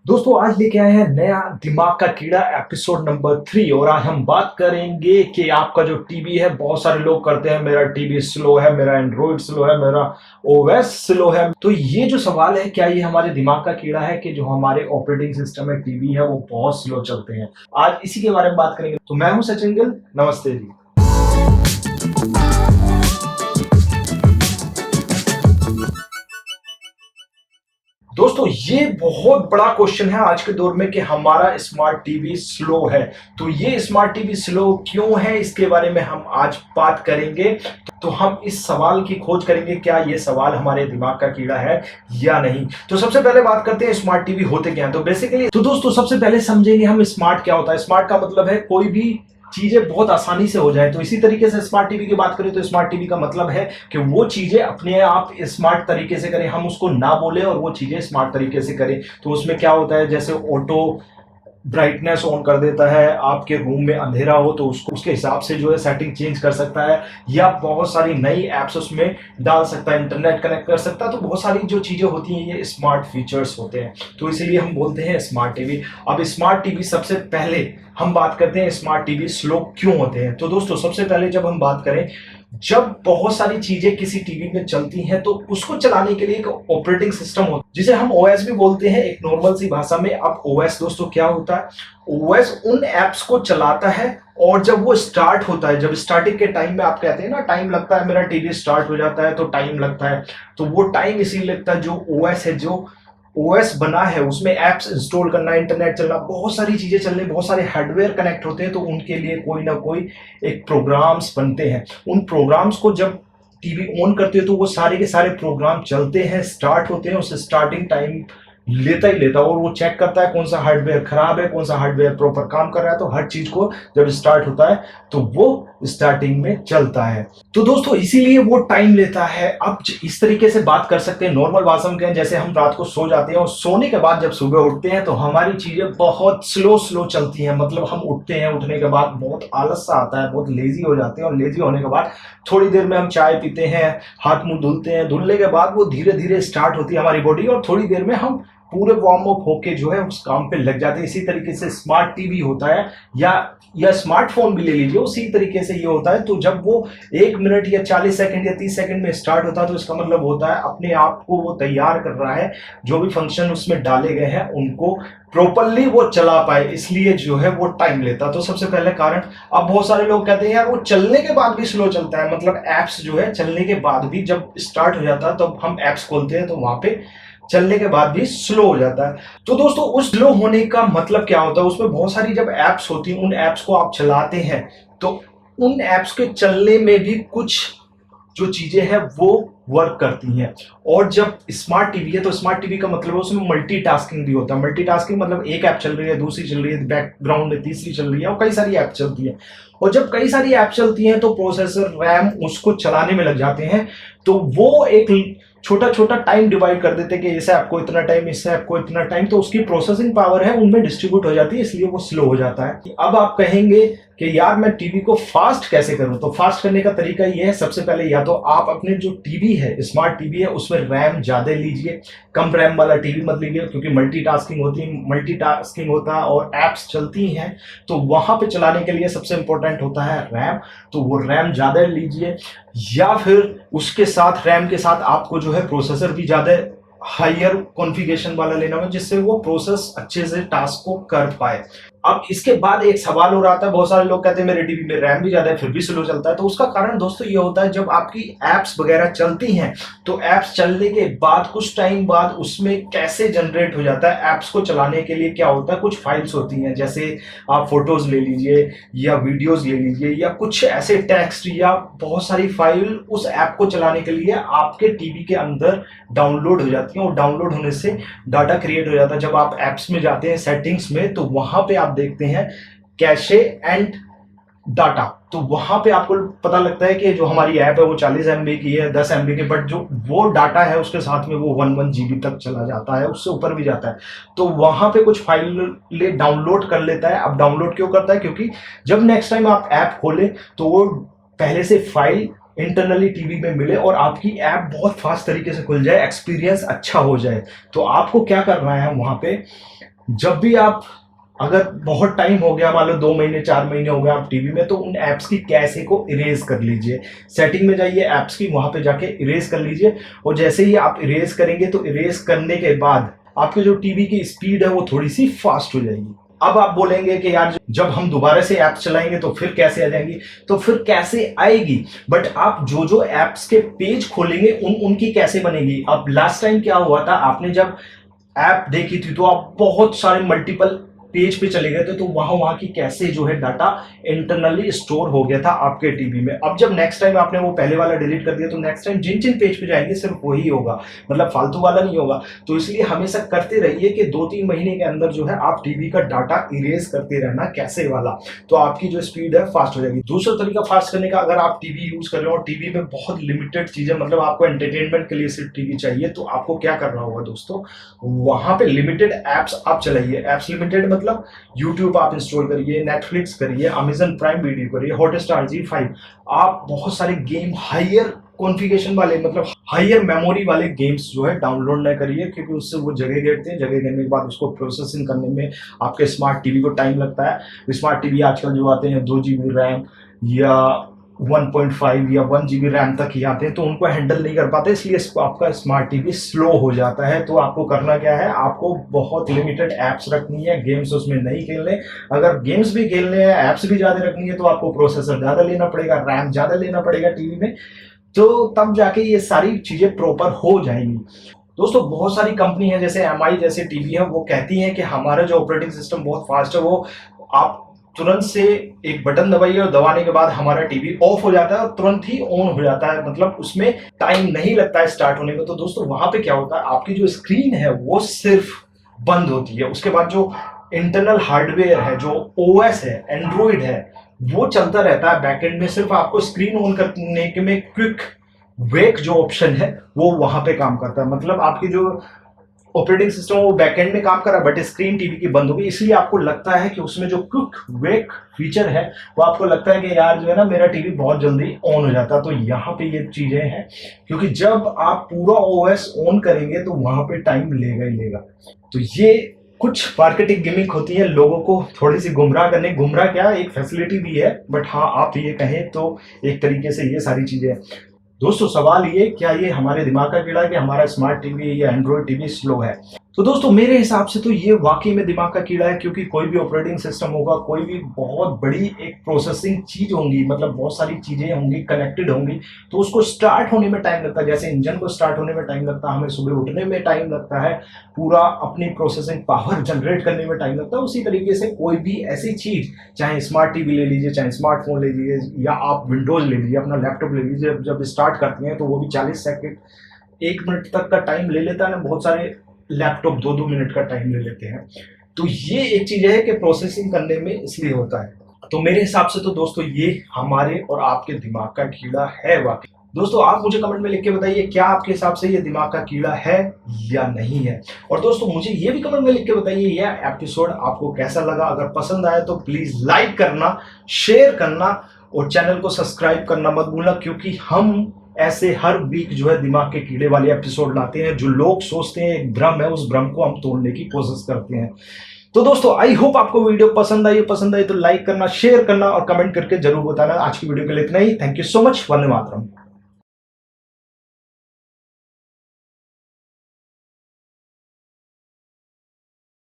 दोस्तों आज लेके आए हैं नया दिमाग का कीड़ा एपिसोड नंबर 3। और आज हम बात करेंगे कि आपका जो टीवी है, बहुत सारे लोग करते हैं मेरा टीवी स्लो है, मेरा एंड्रॉइड स्लो है, मेरा ओएस स्लो है। तो ये जो सवाल है, क्या ये हमारे दिमाग का कीड़ा है कि जो हमारे ऑपरेटिंग सिस्टम है टीवी है वो बहुत स्लो चलते हैं। आज इसी के बारे में बात करेंगे। तो मैं हूं सचिन गिल, नमस्ते जी। दोस्तों ये बहुत बड़ा क्वेश्चन है आज के दौर में कि हमारा स्मार्ट टीवी स्लो है। तो ये स्मार्ट टीवी स्लो क्यों है, इसके बारे में हम आज बात करेंगे। तो हम इस सवाल की खोज करेंगे, क्या ये सवाल हमारे दिमाग का कीड़ा है या नहीं। तो सबसे पहले बात करते हैं स्मार्ट टीवी होते क्या हैं। तो बेसिकली तो दोस्तों सबसे पहले समझेंगे हम स्मार्ट क्या होता है। स्मार्ट का मतलब है कोई भी चीजें बहुत आसानी से हो जाए। तो इसी तरीके से स्मार्ट टीवी की बात करें तो स्मार्ट टीवी का मतलब है कि वो चीजें अपने आप स्मार्ट तरीके से करें, हम उसको ना बोले और वो चीजें स्मार्ट तरीके से करें। तो उसमें क्या होता है, जैसे ऑटो ब्राइटनेस ऑन कर देता है, आपके रूम में अंधेरा हो तो उसको उसके हिसाब से जो है सेटिंग चेंज कर सकता है, या बहुत सारी नई एप्स उसमें डाल सकता है, इंटरनेट कनेक्ट कर सकता है। तो बहुत सारी जो चीजें होती हैं ये स्मार्ट फीचर्स होते हैं, तो इसीलिए हम बोलते हैं स्मार्ट टीवी। अब स्मार्ट टीवी सबसे पहले हम बात करते हैं स्मार्ट टीवी स्लो क्यों होते हैं। तो दोस्तों सबसे पहले जब हम बात करें, जब बहुत सारी चीजें किसी टीवी में चलती हैं तो उसको चलाने के लिए एक ऑपरेटिंग सिस्टम होता है जिसे हम ओएस भी बोलते हैं एक नॉर्मल सी भाषा में। अब ओएस दोस्तों क्या होता है, ओएस उन एप्स को चलाता है और जब वो स्टार्ट होता है, जब स्टार्टिंग के टाइम में आप कहते हैं ना टाइम लगता है, मेरा टीवी स्टार्ट हो जाता है तो टाइम लगता है, तो वो टाइम इसीलिए लगता है जो ओएस है, जो ओएस बना है उसमें एप्स इंस्टॉल करना, इंटरनेट चलना, बहुत सारी चीजें चलने, बहुत सारे हार्डवेयर कनेक्ट होते हैं, तो उनके लिए कोई ना कोई एक प्रोग्राम्स बनते हैं। उन प्रोग्राम्स को जब टीवी ऑन करते हो तो वो सारे के सारे प्रोग्राम चलते हैं, स्टार्ट होते हैं, उसे स्टार्टिंग टाइम लेता ही लेता, और वो चेक करता है कौन सा हार्डवेयर खराब है, कौन सा हार्डवेयर प्रॉपर काम कर रहा है। तो हर चीज को जब स्टार्ट होता है तो वो स्टार्टिंग में चलता है। तो दोस्तों इसीलिए वो टाइम लेता है। अब इस तरीके से बात कर सकते हैं नॉर्मल भाषा में कहें, जैसे हम रात को सो जाते हैं और सोने के बाद जब सुबह उठते हैं तो हमारी चीजें बहुत स्लो स्लो चलती हैं। मतलब हम उठते हैं, उठने के बाद बहुत आलस सा आता है, बहुत लेजी हो जाते हैं, और लेजी होने के बाद थोड़ी देर में हम चाय पीते हैं, हाथ मुंह धुलते हैं, धुलने के बाद वो धीरे धीरे स्टार्ट होती है हमारी बॉडी, और थोड़ी देर में हम पूरे वार्म अप होके जो है उस काम पे लग जाते हैं। इसी तरीके से स्मार्ट टीवी होता है, या स्मार्टफोन भी ले लीजिए, उसी तरीके से ये होता है। तो जब वो 1 मिनट या 40 सेकंड या 30 सेकंड में स्टार्ट होता है तो इसका मतलब होता है अपने आप को वो तैयार कर रहा है, जो भी फंक्शन उसमें डाले गए हैं उनको प्रॉपरली वो चला पाए, इसलिए जो है वो टाइम लेता। तो सबसे पहले कारण। अब बहुत सारे लोग कहते हैं यार वो चलने के बाद भी स्लो चलता है, मतलब एप्स जो है चलने के बाद भी जब स्टार्ट हो जाता है तो हम एप्स खोलते हैं तो वहां पे चलने के बाद भी स्लो हो जाता है। तो दोस्तों उस स्लो होने का मतलब क्या होता है, उसमें बहुत सारी जब एप्स होती हैं, उन एप्स को आप चलाते हैं तो उन एप्स के चलने में भी कुछ जो चीजें हैं वो वर्क करती हैं। और जब स्मार्ट टीवी है तो स्मार्ट टीवी का मतलब है उसमें मल्टीटास्किंग भी होता है। मल्टीटास्किंग मतलब एक ऐप चल रही है, दूसरी चल रही है, बैकग्राउंड में तीसरी चल रही है, और कई सारी ऐप चलती है। और जब कई सारी ऐप चलती हैं तो प्रोसेसर रैम उसको चलाने में लग जाते हैं, तो वो एक छोटा छोटा टाइम डिवाइड कर देते हैं कि इस ऐप को इतना टाइम, इस ऐप को इतना टाइम, तो उसकी प्रोसेसिंग पावर है उनमें डिस्ट्रीब्यूट हो जाती है, इसलिए वो स्लो हो जाता है। अब आप कहेंगे कि यार मैं टीवी को फास्ट कैसे करूं। तो फास्ट करने का तरीका ये है, सबसे पहले या तो आप अपने जो टीवी है, स्मार्ट टीवी है, उसमें रैम ज्यादा लीजिए, कम रैम वाला टीवी मत लीजिए, क्योंकि मल्टीटास्किंग होता है और एप्स चलती हैं, तो वहां पे चलाने के लिए सबसे इंपॉर्टेंट होता है रैम। तो वो रैम ज्यादा लीजिए, या फिर उसके साथ रैम के साथ आपको जो है प्रोसेसर भी ज्यादा हायर कॉन्फ़िगरेशन वाला लेना होगा, जिससे वो प्रोसेस अच्छे से टास्क को कर पाए। अब इसके बाद एक सवाल हो रहा था, बहुत सारे लोग कहते हैं मेरे टीवी में रैम भी ज्यादा है फिर भी स्लो चलता है। तो उसका कारण दोस्तों ये होता है, जब आपकी एप्स वगैरह चलती हैं तो एप्स चलने के बाद कुछ टाइम बाद उसमें कैसे जनरेट हो जाता है, एप्स को चलाने के लिए क्या होता है, कुछ फाइल्स होती हैं, जैसे आप फोटोज ले लीजिए या वीडियोज ले लीजिए या कुछ ऐसे टेक्स्ट या बहुत सारी फाइल उस ऐप को चलाने के लिए आपके टीवी के अंदर डाउनलोड हो जाती हैं, और डाउनलोड होने से डाटा क्रिएट हो जाता है। जब आप एप्स में जाते हैं सेटिंग्स में तो वहां पे आप देखते हैं कैशे एंड डाटा, तो वहां पे आपको पता लगता है कि जो हमारी ऐप है वो 40 MB की है, 10 MB की, बट जो वो डाटा है उसके साथ में वो 1 GB तक चला जाता है, उससे ऊपर भी जाता है। तो वहां पे कुछ फाइल डाउनलोड कर लेता है। अब डाउनलोड क्यों करता है, क्योंकि जब नेक्स्ट टाइम आप ऐप खोलें तो वो पहले से फाइल इंटरनली टीवी में मिले और आपकी ऐप बहुत फास्ट तरीके से खुल जाए, एक्सपीरियंस अच्छा हो जाए। तो आपको क्या करना है वहां पे, जब भी आप, अगर बहुत टाइम हो गया, मान लो 2 महीने 4 महीने हो गए आप टीवी में, तो उन ऐप्स की कैशे को इरेज कर लीजिए। सेटिंग में जाइए ऐप्स की, वहां पे जाके इरेज कर लीजिए। और जैसे ही आप इरेज करेंगे तो इरेज करने के बाद आपके जो टीवी की स्पीड है वो थोड़ी सी फास्ट हो जाएगी। अब आप बोलेंगे कि यार जब हम दोबारा से ऐप चलाएंगे तो फिर कैसे आ जाएंगी, तो फिर कैसे आएगी, बट आप जो जो ऐप्स के पेज खोलेंगे उनकी कैसे बनेगी। अब लास्ट टाइम क्या हुआ था, आपने जब ऐप देखी थी तो आप बहुत सारे मल्टीपल पेज पे चले गए थे, तो वहां की कैसे जो है डाटा इंटरनली स्टोर हो गया था आपके टीवी में। अब जब नेक्स्ट टाइम आपने वो पहले वाला डिलीट कर दिया, तो नेक्स्ट टाइम जिन जिन पेज पे जाएंगे सिर्फ वही होगा, मतलब फालतू वाला नहीं होगा। तो इसलिए हमेशा करते रहिए कि 2-3 महीने के अंदर जो है आप टीवी का डाटा इरेज करते रहना कैसे वाला, तो आपकी जो स्पीड है फास्ट हो जाएगी। दूसरा तरीका फास्ट करने का, अगर आप टीवी यूज कर रहे हो और टीवी में बहुत लिमिटेड चीजें, मतलब आपको एंटरटेनमेंट के लिए सिर्फ टीवी चाहिए, तो आपको क्या करना होगा दोस्तों, वहां पे लिमिटेड एप्स आप चलाइए। एप्स लिमिटेड मतलब यूट्यूब आप इंस्टॉल करिए, नेटफ्लिक्स करिए, अमेजन प्राइम वीडियो करिए, हॉटस्टार, जी5। आप बहुत सारे गेम हायर कॉन्फ़िगरेशन वाले, मतलब हायर मेमोरी वाले गेम्स जो है डाउनलोड ना करिए, क्योंकि उससे वो जगह घेरते हैं। जगह घेरने के बाद उसको प्रोसेसिंग करने में आपके स्मार्ट टीवी को टाइम लगता है। स्मार्ट टीवी आजकल जो आते हैं 2 GB रैम या 1.5 या 1 GB रैम तक ही आते हैं, तो उनको हैंडल नहीं कर पाते, इसलिए आपका स्मार्ट टीवी स्लो हो जाता है। तो आपको करना क्या है, आपको बहुत लिमिटेड एप्स रखनी है, गेम्स उसमें नहीं खेलने। अगर गेम्स भी खेलने हैं, एप्स भी ज्यादा रखनी है, तो आपको प्रोसेसर ज्यादा लेना पड़ेगा, रैम ज्यादा लेना पड़ेगा टीवी में, तो तब जाके ये सारी चीजें प्रॉपर हो जाएंगी। दोस्तों बहुत सारी कंपनी है जैसे एमआई जैसे टीवी है, वो कहती हैं कि हमारा जो ऑपरेटिंग सिस्टम बहुत फास्ट है, वो आप तुरंत से एक बटन दबाइए और दबाने के बाद हमारा टीवी ऑफ हो जाता है और तुरंत ही ऑन हो जाता है, मतलब उसमें टाइम नहीं लगता है स्टार्ट होने में। तो दोस्तों वहां पे क्या होता है, आपकी जो स्क्रीन है वो सिर्फ बंद होती है, उसके बाद जो इंटरनल हार्डवेयर है, जो ओएस है, एंड्रॉइड है, वो चलता रहता है बैकएंड में। सिर्फ आपको स्क्रीन ऑन करने के में क्विक वेक जो ऑप्शन है वो वहां पे काम करता है, मतलब आपकी जो ऑपरेटिंग सिस्टम वो बैकएंड में काम कर रहा है, बट स्क्रीन टीवी की बंद हो गई। इसलिए आपको लगता है कि उसमें जो क्विक वेक फीचर है, वो आपको लगता है कि यार जो है ना मेरा टीवी बहुत जल्दी ऑन हो जाता है। तो यहाँ पे ये चीजें हैं, क्योंकि जब आप पूरा ओएस ऑन करेंगे तो वहां पे टाइम लेगा ही लेगा। तो ये कुछ मार्केटिंग गिमिक होती है, लोगों को थोड़ी सी गुमराह करने, गुमराह क्या, एक फैसिलिटी भी है, बट हाँ आप ये कहें तो एक तरीके से ये सारी चीजें। दोस्तों सवाल ये, क्या ये हमारे दिमाग का कीड़ा है कि हमारा स्मार्ट टीवी या एंड्रॉइड टीवी स्लो है? तो दोस्तों मेरे हिसाब से तो ये वाकई में दिमाग का कीड़ा है, क्योंकि कोई भी ऑपरेटिंग सिस्टम होगा, कोई भी बहुत बड़ी एक प्रोसेसिंग चीज होंगी, मतलब बहुत सारी चीजें होंगी, कनेक्टेड होंगी, तो उसको स्टार्ट होने में टाइम लगता है। जैसे इंजन को स्टार्ट होने में टाइम लगता है, हमें सुबह उठने में टाइम लगता है, पूरा अपनी प्रोसेसिंग पावर जनरेट करने में टाइम लगता है। उसी तरीके से कोई भी ऐसी चीज, चाहे स्मार्ट टीवी ले लीजिए, चाहे स्मार्टफोन ले लीजिए, या आप विंडोज ले लीजिए, अपना लैपटॉप ले लीजिए, जब स्टार्ट करते हैं तो वो भी 40 सेकंड 1 मिनट तक का टाइम ले लेता है ना, बहुत सारे लैपटॉप 2-2 मिनट का टाइम ले लेते हैं। तो ये एक चीज है कि प्रोसेसिंग करने में इसलिए होता है। तो मेरे हिसाब से तो दोस्तों ये हमारे और आपके दिमाग का कीड़ा है वाकई। दोस्तों आप मुझे कमेंट में लिख के बताइए, क्या आपके हिसाब से ये दिमाग का कीड़ा है या नहीं है। और दोस्तों मुझे ये भी कमेंट में लिख के बताइए यह एपिसोड आपको कैसा लगा। अगर पसंद आया तो प्लीज लाइक करना, शेयर करना और चैनल को सब्सक्राइब करना मत भूलना, क्योंकि हम ऐसे हर वीक जो है दिमाग के कीड़े वाले एपिसोड लाते हैं। जो लोग सोचते हैं एक भ्रम है, उस भ्रम को हम तोड़ने की कोशिश करते हैं। तो दोस्तों आई होप आपको वीडियो पसंद आई तो लाइक करना, शेयर करना और कमेंट करके जरूर बताना। आज की वीडियो के लिए इतना ही। Thank you so much. Vande Mataram.